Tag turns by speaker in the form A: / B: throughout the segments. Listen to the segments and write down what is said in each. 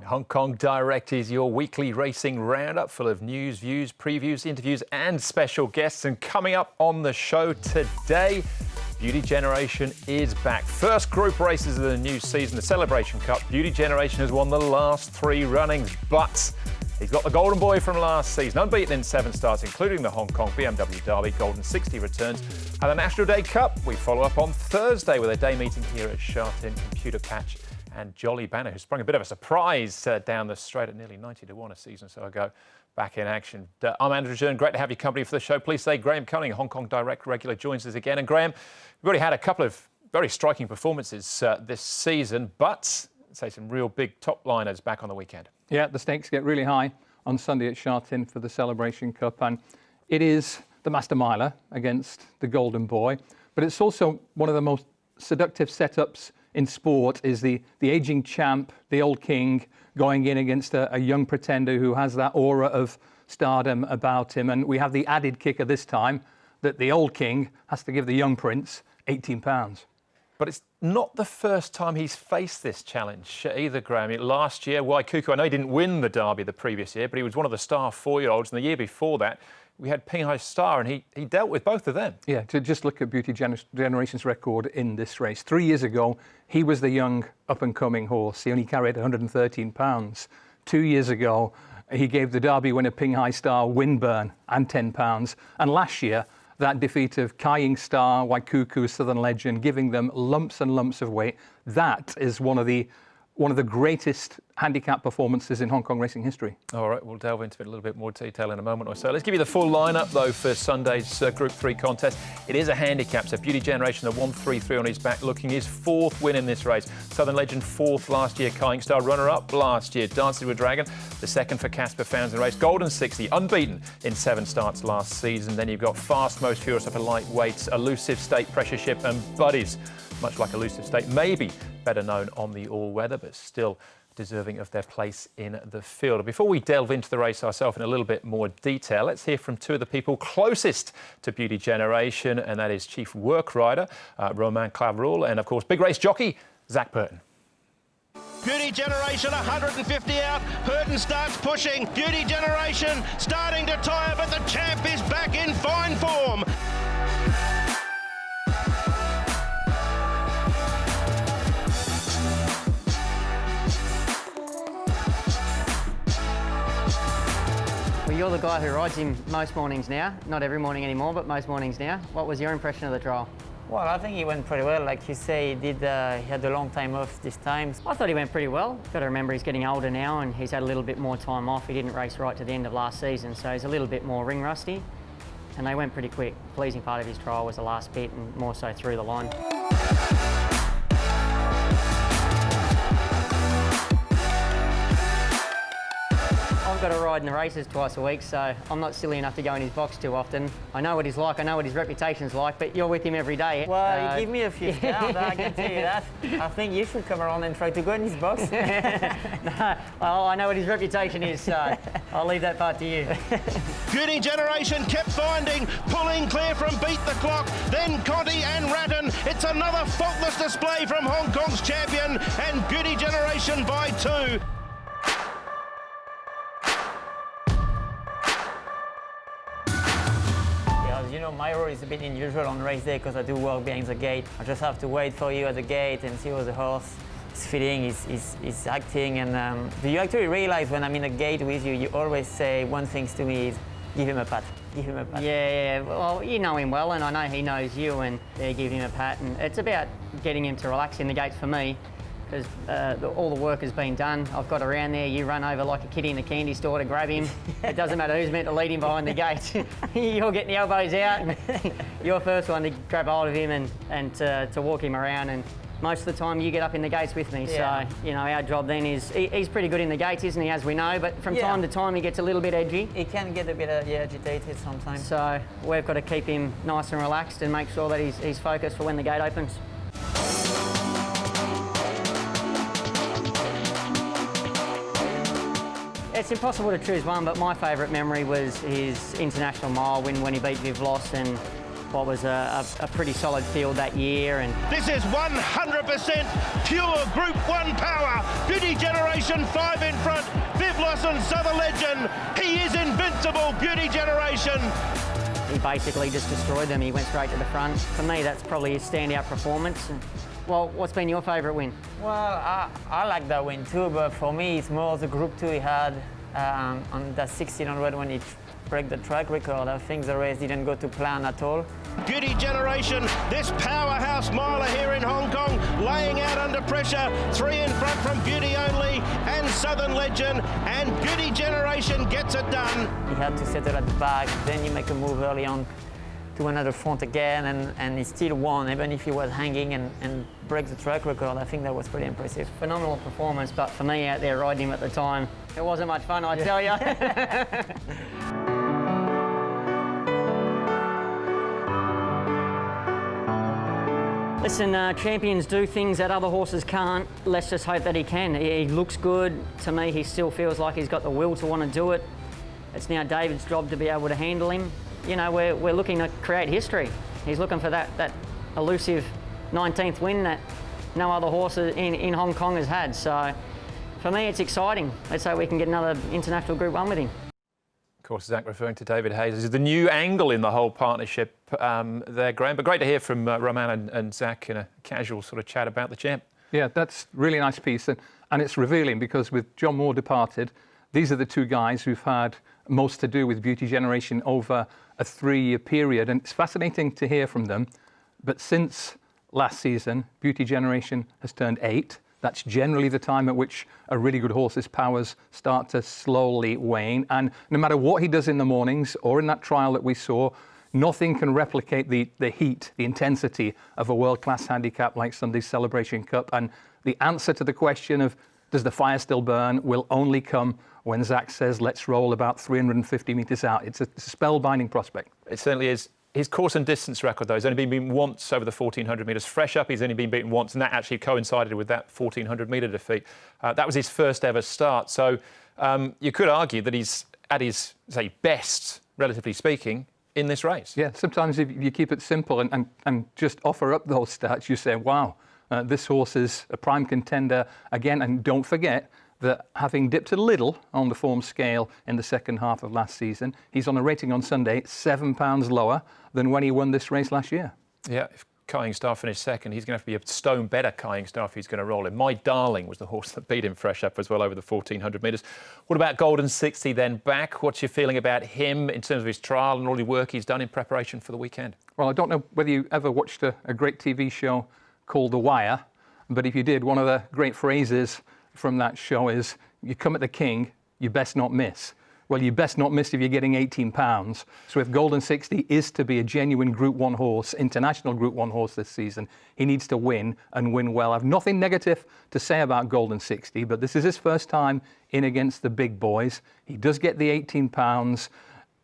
A: Hong Kong Direct is your weekly racing roundup full of news, views, previews, interviews and special guests. And coming up on the show today, Beauty Generation is back. First group races of the new season, the Celebration Cup. Beauty Generation has won the last 3 runnings, but he's got the Golden Boy from last season, unbeaten in 7 starts, including the Hong Kong BMW Derby, Golden 60 returns. And the National Day Cup, we follow up on Thursday with a day meeting here at Sha Tin, Computer Patch and Jolly Banner, who sprung a bit of a surprise down the straight at nearly 90 to 1 a season or so ago, back in action. I'm Andrew Jeune. Great to have your company for the show. Please say Graham Cunningham, Hong Kong Direct regular, joins us again. And Graham, we've already had a couple of very striking performances this season, but say some real big top liners back on the weekend. Yeah,
B: the stakes get really high on Sunday at Sha Tin for the Celebration Cup, and it is the Master Miler against the Golden Boy, but it's also one of the most seductive setups in sport. Is the aging champ, the old king, going in against a young pretender who has that aura of stardom about him. And we have the added kicker this time that the old king has to give the young prince £18.
A: But it's not the first time he's faced this challenge either, Graham. Last year, Waikuku, I know he didn't win the Derby the previous year, but he was one of the star 4-year-olds. And the year before that, we had Ping Hai Star, and he dealt with both of them. Yeah, to just look at Beauty Generation's record in this race. 3 years ago, he was the young up-and-coming horse. He only carried 113 pounds. 2 years ago, he gave the Derby winner Ping Hai Star Windburn and 10 pounds. And last year, that defeat of Kying Star, Waikuku, Southern Legend, giving them lumps and lumps of weight, that is one of the greatest handicap performances in Hong Kong racing history. All right, we'll delve into it a little bit more detail in a moment or so. Let's give you the full lineup, though, for Sunday's Group 3 contest. It is a handicap, so Beauty Generation, the 1-3-3 on his back, looking his 4th win in this race. Southern Legend, 4th last year. Kying Star, runner-up last year. Dancing with Dragon, the 2nd for Casper Fownes in the race. Golden 60, unbeaten in 7 starts last season. Then you've got Fast, Most Furious up a lightweight, Elusive State, Pressure Ship and Buddies. Much like Elusive State, maybe better known on the all-weather, but still deserving of their place in the field. Before we delve into the race ourselves in a little bit more detail, let's hear from 2 of the people closest to Beauty Generation, and that is Chief Work Rider, Romain Clavreul, and of course, big race jockey, Zac Purton.
C: Beauty Generation 150 out, Purton starts pushing, Beauty Generation starting to tire, but the champ is back in fine form.
D: Well, you're the guy who rides him most mornings now. Not every morning anymore, but most mornings now. What was your impression of the trial?
E: Well, I think he went pretty well. Like you say, he had a long time off this time.
D: I thought he went pretty well. Got to remember he's getting older now and he's had a little bit more time off. He didn't race right to the end of last season, so he's a little bit more ring rusty. And they went pretty quick. The pleasing part of his trial was the last bit and more so through the line. I've got to ride in the races twice a week, so I'm not silly enough to go in his box too often. I know what he's like, I know what his reputation's like, but you're with him every day.
E: Well, you give me a few stars, I can tell you that. I think you should come around and try to go in his box.
D: No, well, I know what his reputation is, so I'll leave that part to you.
C: Beauty Generation kept finding, pulling clear from Beat the Clock, then Conti and Ratton. It's another faultless display from Hong Kong's champion, and Beauty Generation by 2.
E: You know, my role is a bit unusual on race day because I do work behind the gate. I just have to wait for you at the gate and see what the horse is feeling, is acting. And do you actually realize when I'm in the gate with you, you always say one thing to me is, give him a pat, give him a pat.
D: Yeah, well, you know him well and I know he knows you, and give him a pat. And it's about getting him to relax in the gates for me, because all the work has been done. I've got around there, you run over like a kitty in the candy store to grab him. It doesn't matter who's meant to lead him behind the gate. You're getting the elbows out, and you're first one to grab hold of him and to walk him around. And most of the time you get up in the gates with me. Yeah. So, you know, our job then is, he's pretty good in the gates, isn't he, as we know, but from time to time he gets a little bit edgy.
E: He can get a bit agitated sometimes.
D: So we've got to keep him nice and relaxed and make sure that he's focused for when the gate opens. It's impossible to choose one, but my favourite memory was his international mile win when he beat Viv Loss, and what was a pretty solid field that year. And
C: This is 100% pure Group 1 power. Beauty Generation 5 in front. Viv Lawson, Southern Legend. He is invincible, Beauty Generation.
D: he basically just destroyed them. He went straight to the front. For me, that's probably his standout performance. Well, what's been your favourite win?
E: Well, I like that win too, but for me, it's more the Group 2 he had on that 1600 when he broke the track record. I think the race didn't go to plan at all.
C: Beauty Generation, this powerhouse miler here in Hong Kong, laying out under pressure. 3 in front from Beauty Only and Southern Legend, and Beauty Generation gets it done.
E: He had to settle at the back, then you make a move early on to another front again, and he still won, even if he was hanging and break the track record. I think that was pretty impressive.
D: Phenomenal performance, but for me out there riding him at the time, it wasn't much fun, I tell you. Listen, champions do things that other horses can't. Let's just hope that he can. He looks good. To me, he still feels like he's got the will to want to do it. It's now David's job to be able to handle him. You know, we're looking to create history. He's looking for that elusive 19th win that no other horse in Hong Kong has had. So, for me, it's exciting. Let's hope we can get another international Group 1 with him.
A: Of course, Zach referring to David Hayes. This is the new angle in the whole partnership there, Graham. But great to hear from Romain and Zach in a casual sort of chat about the champ.
B: Yeah, that's a really nice piece. And it's revealing because with John Moore departed, these are the two guys who've had most to do with Beauty Generation over a 3-year period. And it's fascinating to hear from them. But since last season, Beauty Generation has turned 8. That's generally the time at which a really good horse's powers start to slowly wane. And no matter what he does in the mornings or in that trial that we saw, nothing can replicate the heat, the intensity of a world-class handicap like Sunday's Celebration Cup. And the answer to the question of does the fire still burn will only come when Zach says, let's roll about 350 metres out. It's a spellbinding prospect.
A: It certainly is. His course and distance record, though, has only been beaten once over the 1,400 metres. Fresh up, he's only been beaten once, and that actually coincided with that 1,400-metre defeat. That was his first ever start. So you could argue that he's at his, say, best, relatively speaking, in this race.
B: Yeah, sometimes if you keep it simple and just offer up those stats, you say, wow, this horse is a prime contender again. And don't forget that having dipped a little on the form scale in the second half of last season, he's on a rating on Sunday 7 pounds lower than when he won this race last year.
A: Yeah, if Kying Star finished second, he's going to have to be a stone better Kying Star if he's going to roll him. My Darling was the horse that beat him fresh up as well over the 1,400 metres. What about Golden 60 then back? What's your feeling about him in terms of his trial and all the work he's done in preparation for the weekend?
B: Well, I don't know whether you ever watched a great TV show called The Wire, but if you did, one of the great phrases from that show is, you come at the king, you best not miss. Well, you best not miss if you're getting 18 pounds. So if Golden 60 is to be a genuine Group 1 horse, international Group 1 horse this season, he needs to win and win well. I've nothing negative to say about Golden 60, but this is his first time in against the big boys. He does get the 18 pounds.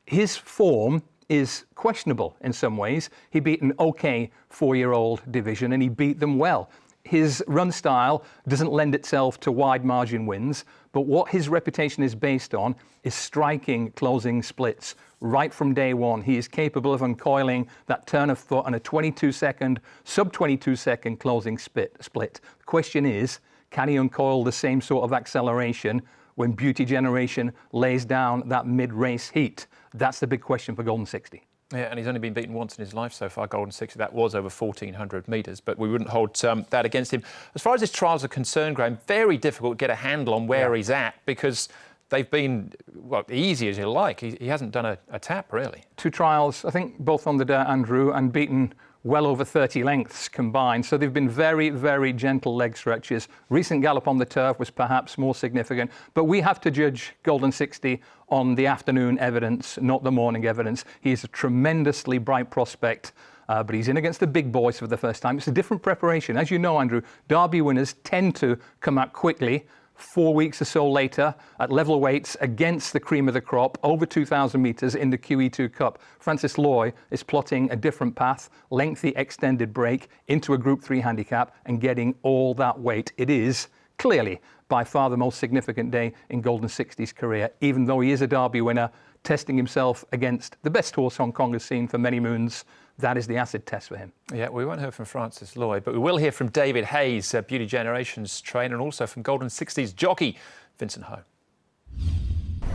B: His form is questionable in some ways. He beat an okay 4-year-old division and he beat them well. His run style doesn't lend itself to wide margin wins, but what his reputation is based on is striking closing splits. Right from day one, he is capable of uncoiling that turn of foot on a 22-second, sub-22-second closing split. The question is, can he uncoil the same sort of acceleration when Beauty Generation lays down that mid-race heat? That's the big question for Golden 60.
A: Yeah, and he's only been beaten once in his life so far, Golden 60. That was over 1,400 metres, but we wouldn't hold that against him. As far as his trials are concerned, Graham, very difficult to get a handle on where he's at because they've been, well, easy as you like. He hasn't done a tap, really. 2
B: trials, I think, both on the dirt, Andrew, and beaten well over 30 lengths combined. So they've been very, very gentle leg stretches. Recent gallop on the turf was perhaps more significant, but we have to judge Golden 60 on the afternoon evidence, not the morning evidence. He is a tremendously bright prospect, but he's in against the big boys for the first time. It's a different preparation. As you know, Andrew, Derby winners tend to come out quickly 4 weeks or so later at level weights against the cream of the crop, over 2,000 metres in the QE2 Cup. Francis Loy is plotting a different path, lengthy extended break into a Group 3 handicap and getting all that weight. It is clearly by far the most significant day in Golden 60's career, even though he is a Derby winner, testing himself against the best horse Hong Kong has seen for many moons, that is the acid test for him.
A: Yeah, we won't hear from Francis Lloyd, but we will hear from David Hayes, Beauty Generation's trainer, and also from Golden 60s jockey Vincent Ho.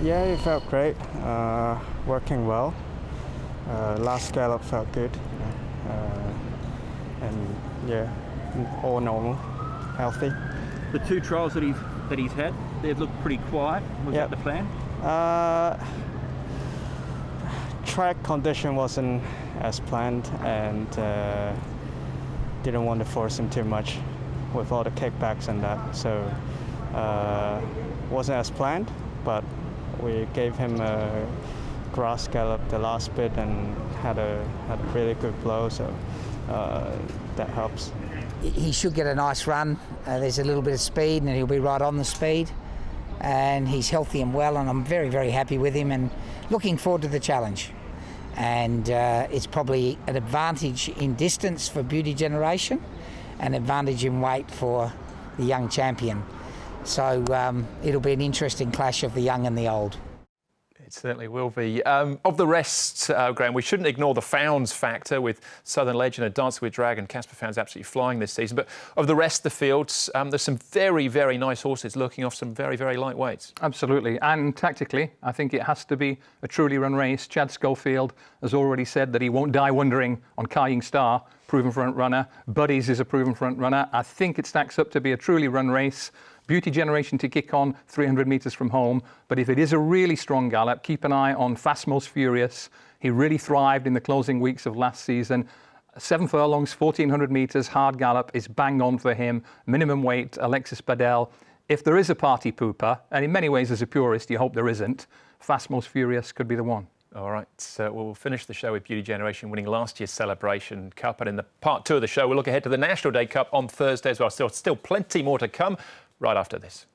F: Yeah, it felt great, working well. Last gallop felt good, and yeah, all normal, healthy.
G: The 2 trials that he's had, they've looked pretty quiet. Was that the plan?
F: Track condition wasn't as planned, and didn't want to force him too much with all the kickbacks and that. So wasn't as planned, but we gave him a grass gallop the last bit and had a really good blow. So that helps.
H: He should get a nice run. There's a little bit of speed and he'll be right on the speed. And he's healthy and well, and I'm very, very happy with him and looking forward to the challenge. And it's probably an advantage in distance for Beauty Generation, an advantage in weight for the young champion. So it'll be an interesting clash of the young and the old.
A: It certainly will be. Of the rest, Graham, we shouldn't ignore the Founds factor with Southern Legend and Dancing with Dragon. Casper Founds absolutely flying this season. But of the rest of the fields, there's some very, very nice horses looking off some very, very light weights.
B: Absolutely. And tactically, I think it has to be a truly run race. Chad Schofield has already said that he won't die wondering on Kying Star, proven front runner. Buddies is a proven front runner. I think it stacks up to be a truly run race. Beauty Generation to kick on 300 metres from home. But if it is a really strong gallop, keep an eye on Fast Most Furious. He really thrived in the closing weeks of last season. 7 furlongs, 1,400 metres, hard gallop is bang on for him. Minimum weight, Alexis Badel. If there is a party pooper, and in many ways as a purist, you hope there isn't, Fast Most Furious could be the one.
A: All right, so we'll finish the show with Beauty Generation winning last year's Celebration Cup. And in the part 2 of the show, we'll look ahead to the National Day Cup on Thursday as well. Still plenty more to come right after this.